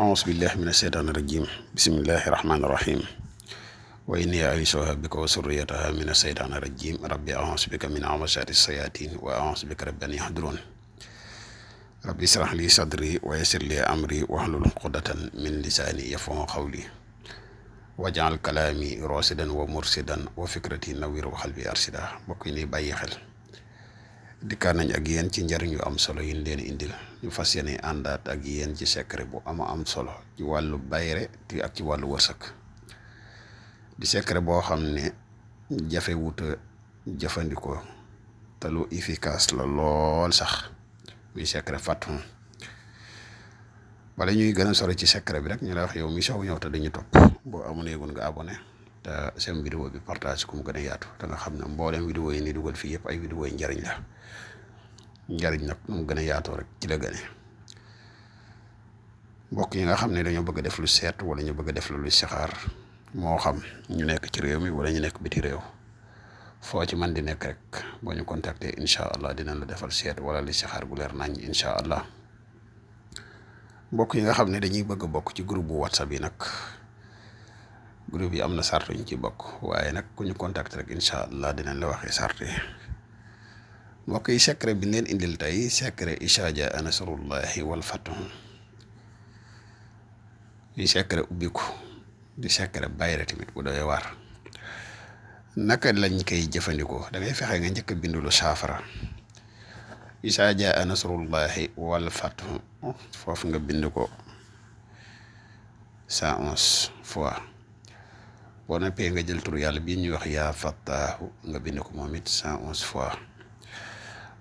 أعوذ بالله من الشيطان الرجيم بسم الله الرحمن الرحيم وإني أعيذها بك وذريتها من الشيطان الرجيم ربي أعوذ بك من همزات الشياطين وأعوذ بك رب أن يحضرون ربي اشرح لي صدري ويسر لي أمري واحلل عقدة من لساني يفقهوا قولي واجعل كلامي راشدا ومرشدا وفكرتي نوير وقلبي أرشدا mbokk yi bàyyi xel dikkaat nañ ak yéen ci njariñ yu am solo yi leen indil ñu fas yéene àndaat ak yéen ci secret bu am solo ci wàllu bayre ti ak ci wàllu wërsëg di secret boo xam ne jafe wuta jëfandikoo te lu efficace la lool sax muy secret Fatou. wala ñuy gën a sore ci secret bi rek ñu la wax yow mi soog ñëw te dañu topp boo amuneegul nga abonné te seen vidéo bi partage ku mu gën a yaatu te nga xam ne mboolem vidéo yi ni dugal fii yëpp ay vidéo yi njariñ la njariñ nag mu gën a yaatoo rek ci la gëne mbokk yi nga xam ne dañoo bëgg a def lu seet wala ñu bëgg a def lu listixaar moo xam ñu nekk ci réew mi wala ñu nekk biti réew foo ci man di nekk rek boo ñu contacter incha allah dinañ la defal seet wala listixaar gu leer nañ incha allah mbokk yi nga xam ne dañuy bëgg a bokk ci groupe bu whatsapp yi nag groupe yi am na sart ñu ci bokk waaye nag ku ñu contacter rek incha allah dinañ la waxee sart yi mbokk yi secret bi leen indil tey secret izaa jaa nasrullahi wal fathu di secret ubbiku di secret bayre tamit bu doy waar naka lañ koy jëfandikoo da ngay fexe nga njëkk a bindulu saafara izaa jaa nasrullahi wal fathu foofu nga bind ko 111 fois boo noppee nga jël turu yàlla bii ñuy wax yaa fattaahu nga bind ko moom it 111 fois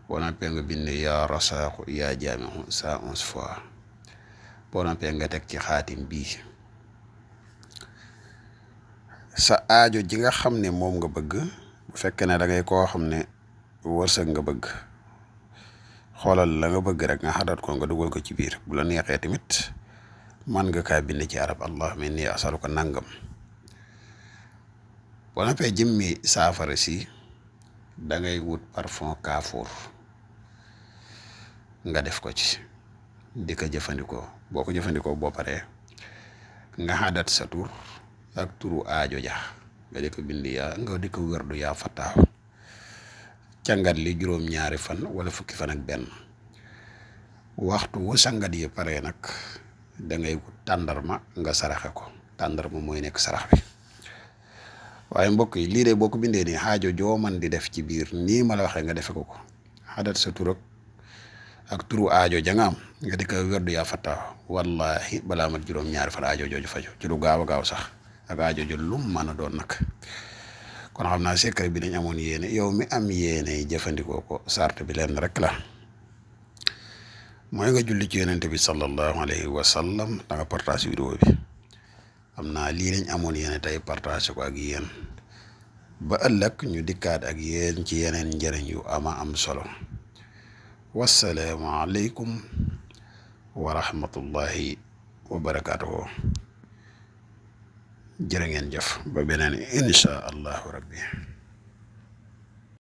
boo noppee nga bind yaa rasaaxu yaa jaamihu 111 fois boo noppee nga teg ci xaatim bii sa aajo ji nga xam ne moom nga bëgg bu fekkee ne da ngay koo xam ne wërsëg nga bëgg xoolal la nga bëgg rek nga xadat ko nga dugal ko ci biir bu la neexee tamit man nga kaa bind ci arab allahumma inni asaluka nangam boo noppee jëmmi saafara si da ngay wut parfum kaafuur nga def ko ci di ko jëfandikoo boo ko jëfandikoo boo paree nga xadat sa tur ak turu aajo ja nga di ko bind yaa nga di ko wërdu yaa fattaahu cangat li juróom-ñaari fan wala fukki fan ak benn waxtu wu sangat yi pare nag da ngay wut tàndarma nga saraxe ko tàndarma mooy nekk sarax bi waaye mbokk yi lii de boo ko bindee nii aajo joo man di def ci biir nii ma la waxee nga defe ko xadat sa tur ak turu aajo ja nga am nga di ko wërdu yaa fattaahu wallahi balaa mat juróom-ñaari fan aajo jooju faju ci lu gaaw a gaaw sax ak aajo ju lum mën a doon nag kon xam naa secret bi dañ amoon yéene yow mi am yéene jëfandikoo ko sart bi leen rek la mooy nga julli ci yonent bi sallallahu alayhi wa sallam da nga partage vidéo bi xam naa lii lañ amoon yéene tey partage ko ak yéen ba ëllëg ñu dikkaat ak yéen ci yeneen njëriñ yu ama am solo wassalaamu aleykum wa rahmatullahi wa barakaatuhu jërë ngeen jëf ba beneen incha allahu rabbi